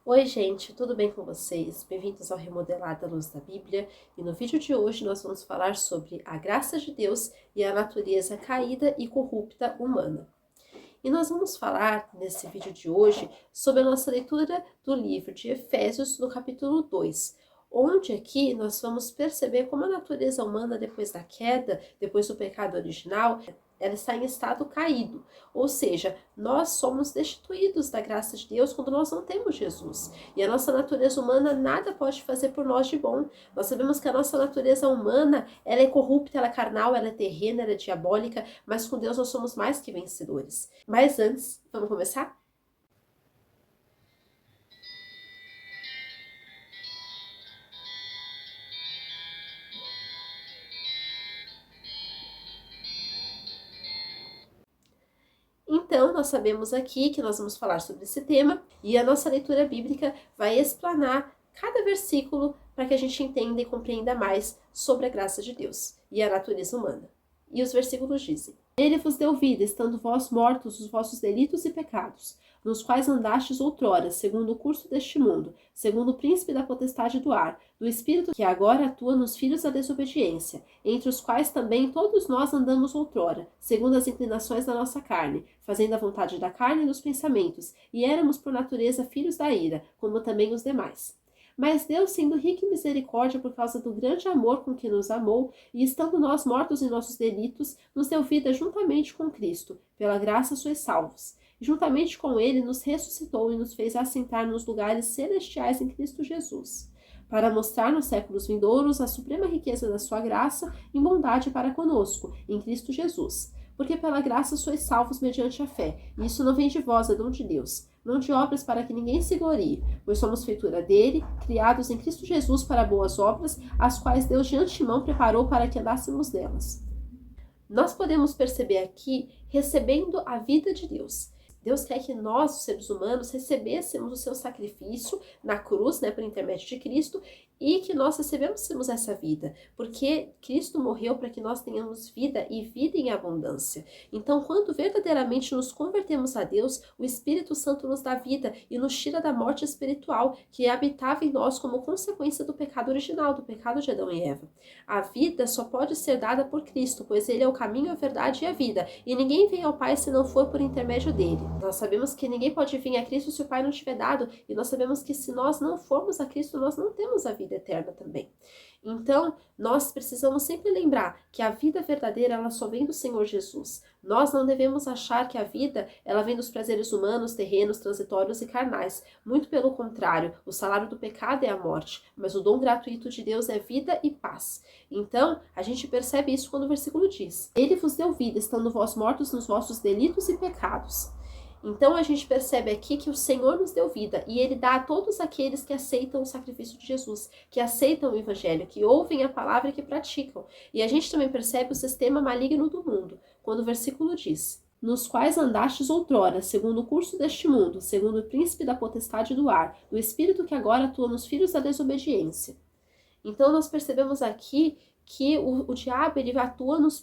Oi gente, tudo bem com vocês? Bem-vindos ao Remodelar da Luz da Bíblia, e no vídeo de hoje nós vamos falar sobre a graça de Deus e a natureza caída e corrupta humana. E nós vamos falar nesse vídeo de hoje sobre a nossa leitura do livro de Efésios, no capítulo 2, onde aqui nós vamos perceber como a natureza humana, depois da queda, depois do pecado original, ela está em estado caído, ou seja, nós somos destituídos da graça de Deus quando nós não temos Jesus. E a nossa natureza humana nada pode fazer por nós de bom. Nós sabemos que a nossa natureza humana, ela é corrupta, ela é carnal, ela é terrena, ela é diabólica, mas com Deus nós somos mais que vencedores. Mas antes, vamos começar? Então, nós sabemos aqui que nós vamos falar sobre esse tema e a nossa leitura bíblica vai explanar cada versículo para que a gente entenda e compreenda mais sobre a graça de Deus e a natureza humana. E os versículos dizem: Ele vos deu vida, estando vós mortos os vossos delitos e pecados, nos quais andastes outrora, segundo o curso deste mundo, segundo o príncipe da potestade do ar, do espírito que agora atua nos filhos da desobediência, entre os quais também todos nós andamos outrora, segundo as inclinações da nossa carne, fazendo a vontade da carne e dos pensamentos, e éramos por natureza filhos da ira, como também os demais. Mas Deus, sendo rico em misericórdia por causa do grande amor com que nos amou, e estando nós mortos em nossos delitos, nos deu vida juntamente com Cristo. Pela graça sois salvos. E juntamente com ele nos ressuscitou e nos fez assentar nos lugares celestiais em Cristo Jesus, para mostrar nos séculos vindouros a suprema riqueza da sua graça em bondade para conosco, em Cristo Jesus. Porque pela graça sois salvos mediante a fé, e isso não vem de vós, é dom de Deus, não de obras para que ninguém se glorie, pois somos feitura dele, criados em Cristo Jesus para boas obras, as quais Deus de antemão preparou para que andássemos nelas. Nós podemos perceber aqui, recebendo a vida de Deus. Deus quer que nós, os seres humanos, recebêssemos o seu sacrifício na cruz, por intermédio de Cristo, e que nós recebêssemos essa vida, porque Cristo morreu para que nós tenhamos vida e vida em abundância. Então, quando verdadeiramente nos convertemos a Deus, o Espírito Santo nos dá vida e nos tira da morte espiritual que habitava em nós como consequência do pecado original, do pecado de Adão e Eva. A vida só pode ser dada por Cristo, pois ele é o caminho, a verdade e a vida, e ninguém vem ao Pai se não for por intermédio dele. Nós sabemos que ninguém pode vir a Cristo se o Pai não tiver dado, e nós sabemos que se nós não formos a Cristo, nós não temos a vida eterna também. Então, nós precisamos sempre lembrar que a vida verdadeira, ela só vem do Senhor Jesus. Nós não devemos achar que a vida, ela vem dos prazeres humanos, terrenos, transitórios e carnais. Muito pelo contrário, o salário do pecado é a morte, mas o dom gratuito de Deus é vida e paz. Então, a gente percebe isso quando o versículo diz: Ele vos deu vida, estando vós mortos nos vossos delitos e pecados. Então a gente percebe aqui que o Senhor nos deu vida e Ele dá a todos aqueles que aceitam o sacrifício de Jesus, que aceitam o Evangelho, que ouvem a palavra e que praticam. E a gente também percebe o sistema maligno do mundo, quando o versículo diz: nos quais andastes outrora, segundo o curso deste mundo, segundo o príncipe da potestade do ar, do espírito que agora atua nos filhos da desobediência. Então nós percebemos aqui que o diabo ele atua nos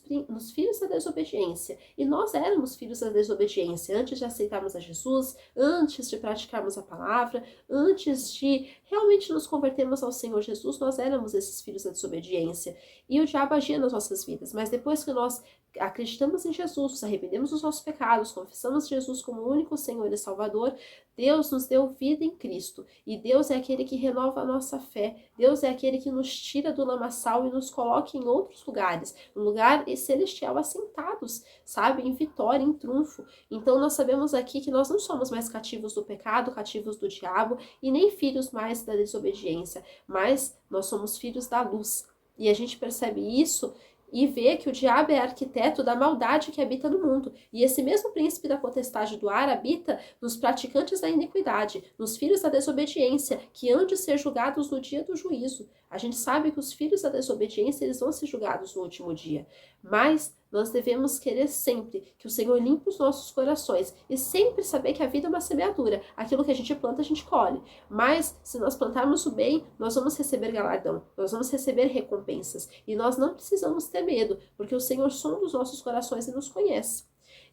filhos da desobediência. E nós éramos filhos da desobediência antes de aceitarmos a Jesus, antes de praticarmos a palavra, antes de realmente nos convertermos ao Senhor Jesus, nós éramos esses filhos da desobediência. E o diabo agia nas nossas vidas, mas depois que nós acreditamos em Jesus, nos arrependemos dos nossos pecados, confessamos Jesus como o único Senhor e Salvador, Deus nos deu vida em Cristo. E Deus é aquele que renova a nossa fé. Deus é aquele que nos tira do lamaçal e nos coloca em outros lugares, um lugar celestial assentados, sabe? Em vitória, em triunfo. Então nós sabemos aqui que nós não somos mais cativos do pecado, cativos do diabo e nem filhos mais da desobediência, mas nós somos filhos da luz. E a gente percebe isso e vê que o diabo é arquiteto da maldade que habita no mundo. E esse mesmo príncipe da potestade do ar habita nos praticantes da iniquidade, nos filhos da desobediência, que hão de ser julgados no dia do juízo. A gente sabe que os filhos da desobediência eles vão ser julgados no último dia. Mas nós devemos querer sempre que o Senhor limpe os nossos corações e sempre saber que a vida é uma semeadura. Aquilo que a gente planta, a gente colhe. Mas se nós plantarmos o bem, nós vamos receber galardão, nós vamos receber recompensas. E nós não precisamos ter medo, porque o Senhor sonda os nossos corações e nos conhece.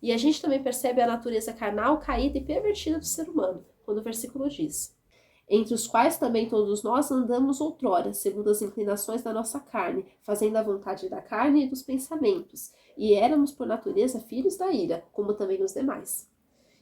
E a gente também percebe a natureza carnal, caída e pervertida do ser humano, quando o versículo diz: entre os quais também todos nós andamos outrora, segundo as inclinações da nossa carne, fazendo a vontade da carne e dos pensamentos. E éramos, por natureza, filhos da ira, como também os demais.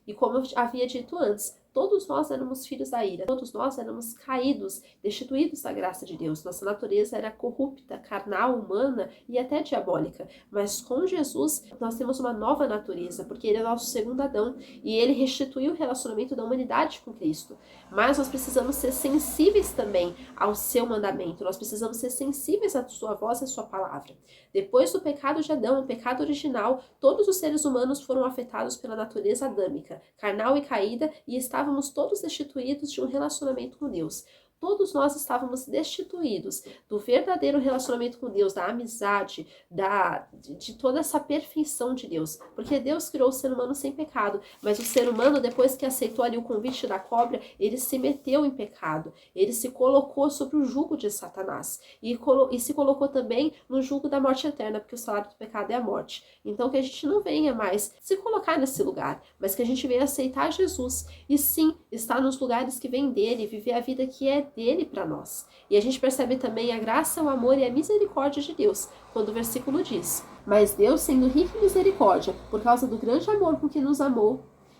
E como eu havia dito antes, todos nós éramos filhos da ira, todos nós éramos caídos, destituídos da graça de Deus. Nossa natureza era corrupta, carnal, humana e até diabólica. Mas com Jesus, nós temos uma nova natureza, porque ele é nosso segundo Adão e ele restituiu o relacionamento da humanidade com Cristo. Mas nós precisamos ser sensíveis também ao seu mandamento, nós precisamos ser sensíveis à sua voz e à sua palavra. Depois do pecado de Adão, o pecado original, todos os seres humanos foram afetados pela natureza adâmica, carnal e caída, e estávamos todos destituídos de um relacionamento com Deus. Todos nós estávamos destituídos do verdadeiro relacionamento com Deus, da amizade, de toda essa perfeição de Deus. Porque Deus criou o ser humano sem pecado, mas o ser humano, depois que aceitou ali o convite da cobra, ele se meteu em pecado. Ele se colocou sobre o jugo de Satanás e se colocou também no jugo da morte eterna, porque o salário do pecado é a morte. Então que a gente não venha mais se colocar nesse lugar, mas que a gente venha aceitar Jesus e sim, estar nos lugares que vem dele, viver a vida que é dele para nós. E a gente percebe também a graça, o amor e a misericórdia de Deus, quando o versículo diz: mas Deus, sendo rico em misericórdia, por causa do grande amor com que nos amou.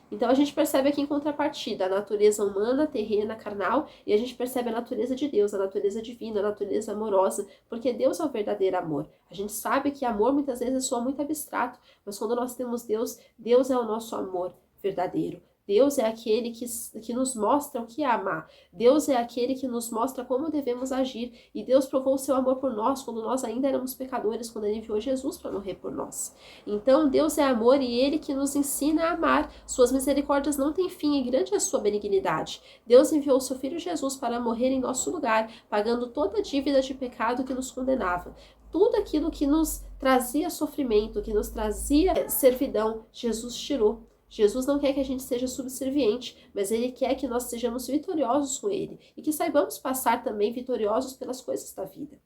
Então a gente percebe aqui em contrapartida a natureza humana, terrena, carnal, e a gente percebe a natureza de Deus, a natureza divina, a natureza amorosa, porque Deus é o verdadeiro amor. A gente sabe que amor muitas vezes soa muito abstrato, mas quando nós temos Deus, Deus é o nosso amor verdadeiro. Deus é aquele que nos mostra o que é amar. Deus é aquele que nos mostra como devemos agir. E Deus provou o seu amor por nós quando nós ainda éramos pecadores, quando ele enviou Jesus para morrer por nós. Então Deus é amor e ele que nos ensina a amar. Suas misericórdias não têm fim e grande é a sua benignidade. Deus enviou o seu Filho Jesus para morrer em nosso lugar, pagando toda a dívida de pecado que nos condenava. Tudo aquilo que nos trazia sofrimento, que nos trazia servidão, Jesus tirou. Jesus não quer que a gente seja subserviente, mas ele quer que nós sejamos vitoriosos com ele e que saibamos passar também vitoriosos pelas coisas da vida.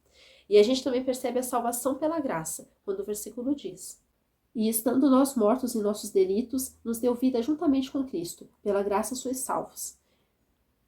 E a gente também percebe a salvação pela graça, quando o versículo diz: e estando nós mortos em nossos delitos, nos deu vida juntamente com Cristo, pela graça sois salvos.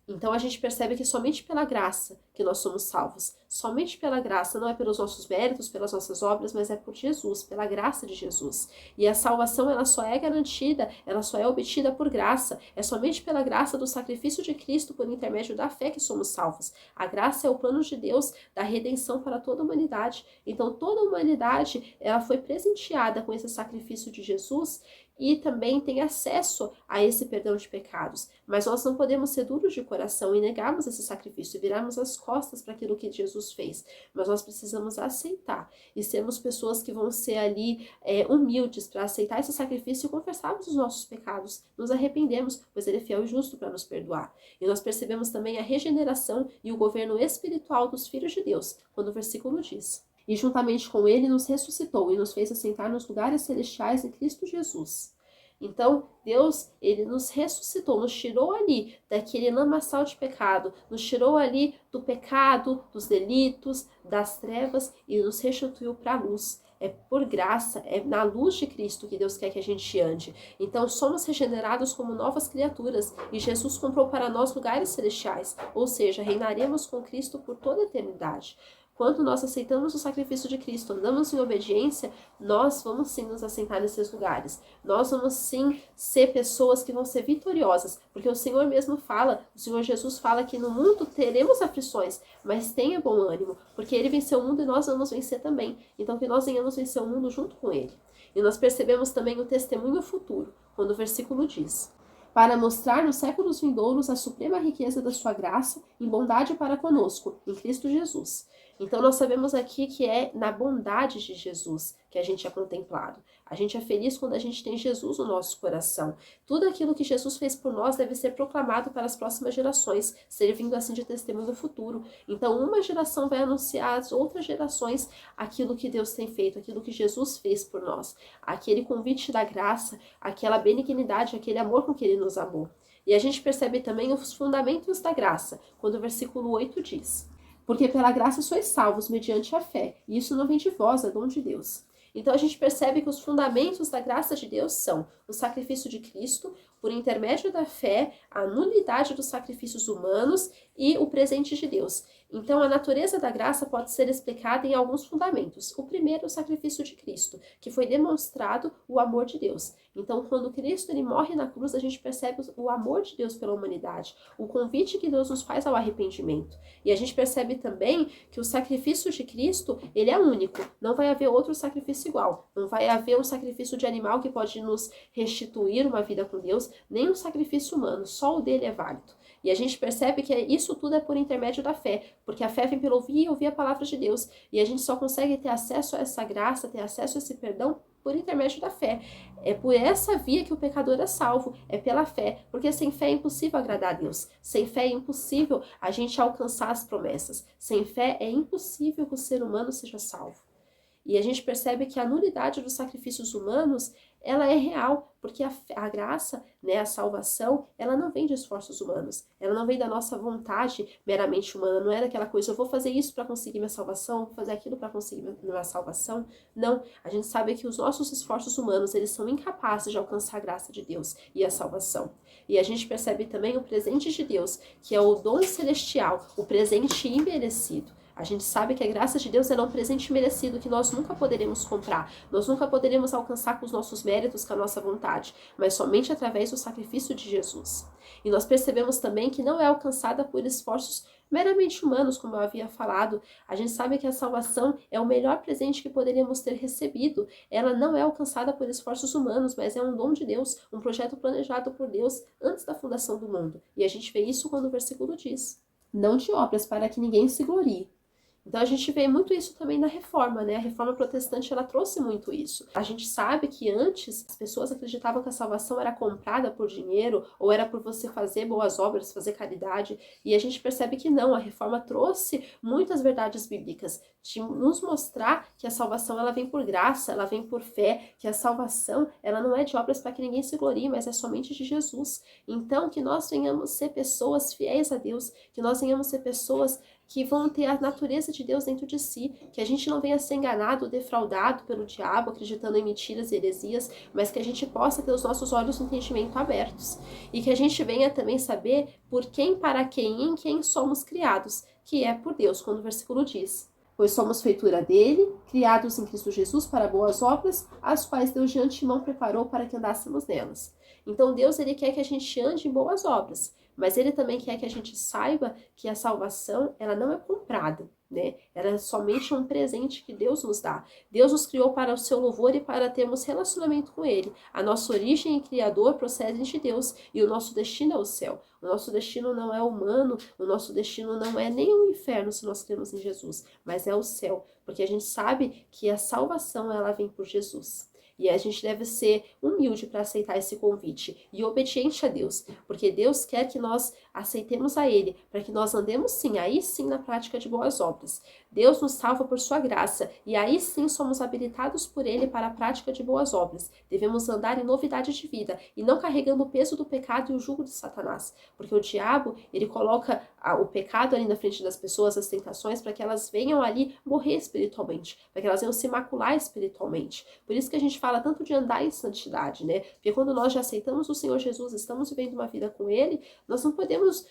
Então a gente percebe que somente pela graça que nós somos salvos. Somente pela graça, não é pelos nossos méritos, pelas nossas obras, mas é por Jesus, pela graça de Jesus. E a salvação, ela só é garantida, ela só é obtida por graça. É somente pela graça do sacrifício de Cristo, por intermédio da fé, que somos salvos. A graça é o plano de Deus da redenção para toda a humanidade. Então toda a humanidade, ela foi presenteada com esse sacrifício de Jesus e também tem acesso a esse perdão de pecados. Mas nós não podemos ser duros de coração e negarmos esse sacrifício, e virarmos as costas para aquilo que Jesus fez. Mas nós precisamos aceitar e sermos pessoas que vão ser ali humildes para aceitar esse sacrifício e confessarmos os nossos pecados, nos arrependemos, pois ele é fiel e justo para nos perdoar. E nós percebemos também a regeneração e o governo espiritual dos filhos de Deus, quando o versículo diz: e juntamente com ele nos ressuscitou e nos fez assentar nos lugares celestiais em Cristo Jesus. Então, Deus, ele nos ressuscitou, nos tirou ali daquele lamaçal de pecado, nos tirou ali do pecado, dos delitos, das trevas e nos restituiu para a luz. É por graça, é na luz de Cristo que Deus quer que a gente ande. Então, somos regenerados como novas criaturas e Jesus comprou para nós lugares celestiais, ou seja, reinaremos com Cristo por toda a eternidade. Quando nós aceitamos o sacrifício de Cristo, andamos em obediência, nós vamos sim nos assentar nesses lugares. Nós vamos sim ser pessoas que vão ser vitoriosas, porque o Senhor mesmo fala, o Senhor Jesus fala que no mundo teremos aflições, mas tenha bom ânimo, porque ele venceu o mundo e nós vamos vencer também. Então que nós venhamos vencer o mundo junto com ele. E nós percebemos também o testemunho futuro, quando o versículo diz: para mostrar nos séculos vindouros a suprema riqueza da sua graça em bondade para conosco, em Cristo Jesus. Então nós sabemos aqui que é na bondade de Jesus que a gente é contemplado. A gente é feliz quando a gente tem Jesus no nosso coração. Tudo aquilo que Jesus fez por nós deve ser proclamado para as próximas gerações, servindo assim de testemunho no futuro. Então uma geração vai anunciar às outras gerações aquilo que Deus tem feito, aquilo que Jesus fez por nós. Aquele convite da graça, aquela benignidade, aquele amor com que ele nos amou. E a gente percebe também os fundamentos da graça, quando o versículo 8 diz: porque pela graça sois salvos mediante a fé, e isso não vem de vós, é dom de Deus. Então a gente percebe que os fundamentos da graça de Deus são o sacrifício de Cristo, por intermédio da fé, a nulidade dos sacrifícios humanos e o presente de Deus. Então, a natureza da graça pode ser explicada em alguns fundamentos. O primeiro é o sacrifício de Cristo, que foi demonstrado o amor de Deus. Então, quando Cristo ele morre na cruz, a gente percebe o amor de Deus pela humanidade, o convite que Deus nos faz ao arrependimento. E a gente percebe também que o sacrifício de Cristo, ele é único. Não vai haver outro sacrifício igual. Não vai haver um sacrifício de animal que pode nos restituir uma vida com Deus, nem um sacrifício humano. Só o dele é válido. E a gente percebe que isso tudo é por intermédio da fé, porque a fé vem pelo ouvir e ouvir a palavra de Deus. E a gente só consegue ter acesso a essa graça, ter acesso a esse perdão por intermédio da fé. É por essa via que o pecador é salvo, é pela fé, porque sem fé é impossível agradar a Deus. Sem fé é impossível a gente alcançar as promessas. Sem fé é impossível que o ser humano seja salvo. E a gente percebe que a nulidade dos sacrifícios humanos, ela é real, porque a graça, né, a salvação, ela não vem de esforços humanos, ela não vem da nossa vontade meramente humana, não é daquela coisa, eu vou fazer isso para conseguir minha salvação, vou fazer aquilo para conseguir minha salvação. Não, a gente sabe que os nossos esforços humanos, eles são incapazes de alcançar a graça de Deus e a salvação. E a gente percebe também o presente de Deus, que é o dom celestial, o presente imerecido. A gente sabe que a graça de Deus é um presente merecido que nós nunca poderemos comprar, nós nunca poderemos alcançar com os nossos méritos, com a nossa vontade, mas somente através do sacrifício de Jesus. E nós percebemos também que não é alcançada por esforços meramente humanos, como eu havia falado. A gente sabe que a salvação é o melhor presente que poderíamos ter recebido. Ela não é alcançada por esforços humanos, mas é um dom de Deus, um projeto planejado por Deus antes da fundação do mundo. E a gente vê isso quando o versículo diz: não de obras para que ninguém se glorie. Então a gente vê muito isso também na reforma, né? A reforma protestante, ela trouxe muito isso. A gente sabe que antes as pessoas acreditavam que a salvação era comprada por dinheiro ou era por você fazer boas obras, fazer caridade, e a gente percebe que não, a reforma trouxe muitas verdades bíblicas, de nos mostrar que a salvação ela vem por graça, ela vem por fé, que a salvação ela não é de obras para que ninguém se glorie, mas é somente de Jesus. Então que nós venhamos ser pessoas fiéis a Deus, que nós venhamos ser pessoas que vão ter a natureza de Deus dentro de si, que a gente não venha ser enganado, defraudado pelo diabo, acreditando em mentiras e heresias, mas que a gente possa ter os nossos olhos de entendimento abertos, e que a gente venha também saber por quem, para quem e em quem somos criados, que é por Deus, quando o versículo diz: pois somos feitura dele, criados em Cristo Jesus para boas obras, as quais Deus de antemão preparou para que andássemos nelas. Então Deus ele quer que a gente ande em boas obras, mas ele também quer que a gente saiba que a salvação ela não é comprada, né? Ela é somente um presente que Deus nos dá. Deus nos criou para o seu louvor e para termos relacionamento com ele. A nossa origem e criador procedem de Deus e o nosso destino é o céu. O nosso destino não é humano, o nosso destino não é nem o inferno se nós cremos em Jesus, mas é o céu, porque a gente sabe que a salvação ela vem por Jesus. E a gente deve ser humilde para aceitar esse convite e obediente a Deus, porque Deus quer que nós aceitemos a Ele, para que nós andemos sim, aí sim na prática de boas obras. Deus nos salva por sua graça e aí sim somos habilitados por Ele para a prática de boas obras. Devemos andar em novidade de vida e não carregando o peso do pecado e o jugo de Satanás, porque o diabo, ele coloca o pecado ali na frente das pessoas, as tentações, para que elas venham ali morrer espiritualmente, para que elas venham se macular espiritualmente. Por isso que a gente fala tanto de andar em santidade, né? Porque quando nós já aceitamos o Senhor Jesus, estamos vivendo uma vida com Ele, nós não podemos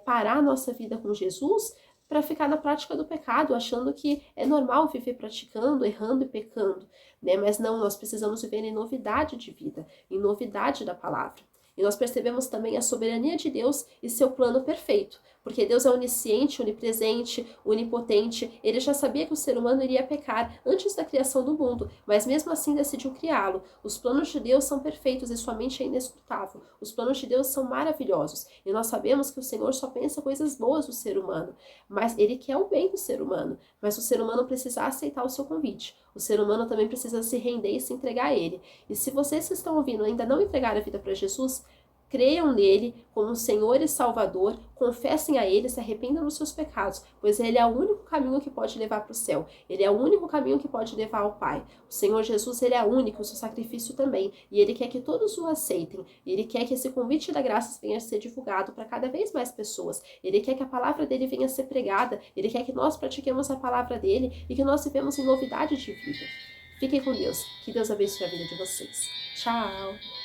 parar a nossa vida com Jesus para ficar na prática do pecado, achando que é normal viver praticando, errando e pecando, né? Mas não, nós precisamos viver em novidade de vida, em novidade da palavra. E nós percebemos também a soberania de Deus e seu plano perfeito, porque Deus é onisciente, onipresente, onipotente. Ele já sabia que o ser humano iria pecar antes da criação do mundo, mas mesmo assim decidiu criá-lo. Os planos de Deus são perfeitos e sua mente é inescrutável. Os planos de Deus são maravilhosos e nós sabemos que o Senhor só pensa coisas boas do ser humano, mas Ele quer o bem do ser humano, mas o ser humano precisa aceitar o seu convite. O ser humano também precisa se render e se entregar a Ele. E se vocês que estão ouvindo ainda não entregaram a vida para Jesus, creiam nele como Senhor e Salvador, confessem a Ele, se arrependam dos seus pecados, pois Ele é o único caminho que pode levar para o céu. Ele é o único caminho que pode levar ao Pai. O Senhor Jesus, Ele é único, o seu sacrifício também, e Ele quer que todos o aceitem. Ele quer que esse convite da graça venha a ser divulgado para cada vez mais pessoas. Ele quer que a palavra dele venha a ser pregada. Ele quer que nós pratiquemos a palavra dele e que nós vivemos em novidade de vida. Fiquem com Deus. Que Deus abençoe a vida de vocês. Tchau!